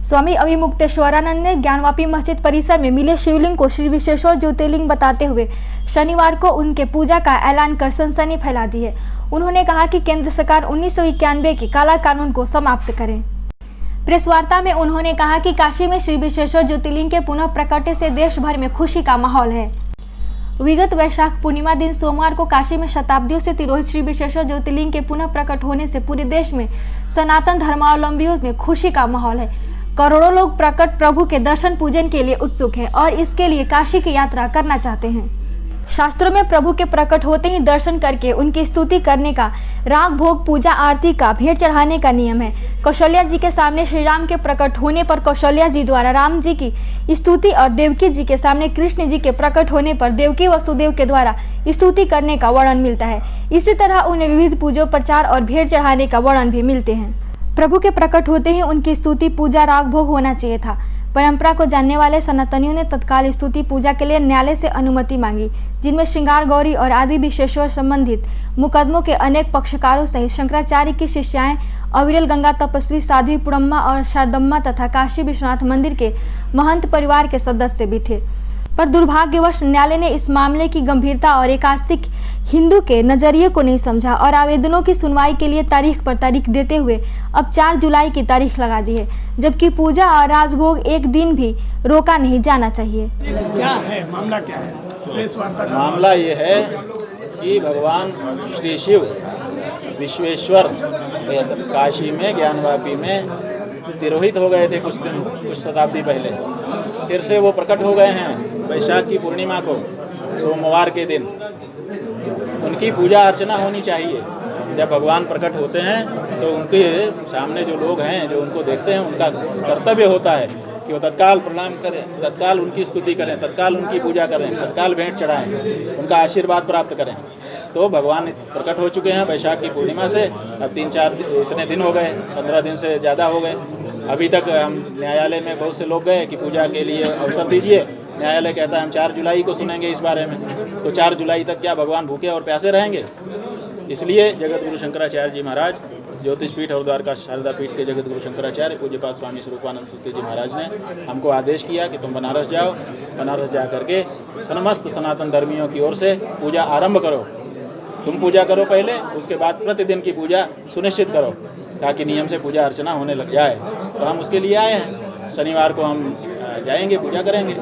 स्वामी अभिमुक्तेश्वरानंद ने ज्ञानवापी मस्जिद परिसर में मिले शिवलिंग को श्री विश्वेश्वर ज्योतिर्लिंग बताते हुए शनिवार को उनके पूजा का ऐलान कर सनसनी फैला दी है। उन्होंने कहा कि केंद्र सरकार 1991 के काला कानून को समाप्त करे। प्रेस वार्ता में उन्होंने कहा कि काशी में श्री विश्वेश्वर ज्योतिर्लिंग के पुनः प्रकटे से देश भर में खुशी का माहौल है। विगत वैशाख पूर्णिमा दिन सोमवार को काशी में शताब्दियों से तिरोहित श्री विश्वेश्वर ज्योतिर्लिंग के पुनः प्रकट होने से पूरे देश में सनातन धर्मावलंबियों में खुशी का माहौल है। करोड़ों लोग प्रकट प्रभु के दर्शन पूजन के लिए उत्सुक हैं और इसके लिए काशी की यात्रा करना चाहते हैं। शास्त्रों में प्रभु के प्रकट होते ही दर्शन करके उनकी स्तुति करने का, राग भोग पूजा आरती का, भेंट चढ़ाने का नियम है। कौशल्या जी के सामने श्री राम के प्रकट होने पर कौशल्या जी द्वारा राम जी की स्तुति और देवकी जी के सामने कृष्ण जी के प्रकट होने पर देवकी वसुदेव के द्वारा स्तुति करने का वर्णन मिलता है। इसी तरह उन्हें विविध पूजों, प्रचार और भेंट चढ़ाने का वर्णन भी मिलते हैं। प्रभु के प्रकट होते ही उनकी स्तुति, पूजा, राग भोग होना चाहिए था। परंपरा को जानने वाले सनातनियों ने तत्काल स्तुति पूजा के लिए न्यायालय से अनुमति मांगी, जिनमें श्रृंगार गौरी और आदि विश्वेश्वर संबंधित मुकदमों के अनेक पक्षकारों सहित शंकराचार्य की शिष्याएं, अविरल गंगा तपस्वी साध्वी पुरम्मा और शारदम्मा तथा काशी विश्वनाथ मंदिर के महंत परिवार के सदस्य भी थे। पर दुर्भाग्यवश न्यायालय ने इस मामले की गंभीरता और एक आस्तिक हिंदू के नजरिए को नहीं समझा और आवेदनों की सुनवाई के लिए तारीख पर तारीख देते हुए अब 4 जुलाई की तारीख लगा दी है, जबकि पूजा और राजभोग एक दिन भी रोका नहीं जाना चाहिए। क्या है मामला, क्या है? मामला ये है कि भगवान श्री शिव विश्वेश्वर काशी में ज्ञानवापी में तिरोहित हो गए थे कुछ शताब्दी पहले। फिर से वो प्रकट हो गए हैं वैशाख की पूर्णिमा को, सोमवार के दिन। उनकी पूजा अर्चना होनी चाहिए। जब भगवान प्रकट होते हैं तो उनके सामने जो लोग हैं, जो उनको देखते हैं, उनका कर्तव्य होता है कि वो तत्काल प्रणाम करें, तत्काल उनकी स्तुति करें, तत्काल उनकी पूजा करें, तत्काल भेंट चढ़ाएं, उनका आशीर्वाद प्राप्त करें। तो भगवान प्रकट हो चुके हैं वैशाख की पूर्णिमा से। अब 3-4 इतने दिन हो गए, 15 दिन से ज़्यादा हो गए। अभी तक हम न्यायालय में बहुत से लोग गए कि पूजा के लिए अवसर दीजिए। न्यायालय कहता है हम 4 जुलाई को सुनेंगे इस बारे में। तो 4 जुलाई तक क्या भगवान भूखे और प्यासे रहेंगे? इसलिए जगत गुरु शंकराचार्य जी महाराज, ज्योतिष पीठ और द्वारका शारदा पीठ के जगत गुरु शंकराचार्य पूज्यपाद स्वामी स्वरूपानंद सरस्वती जी महाराज ने हमको आदेश किया कि तुम बनारस जाओ, बनारस जा करके समस्त सनातन धर्मियों की ओर से पूजा आरंभ करो। तुम पूजा करो पहले, उसके बाद प्रतिदिन की पूजा सुनिश्चित करो ताकि नियम से पूजा अर्चना होने लग जाए। तो हम उसके लिए आए हैं। शनिवार को हम जाएंगे, पूजा करेंगे।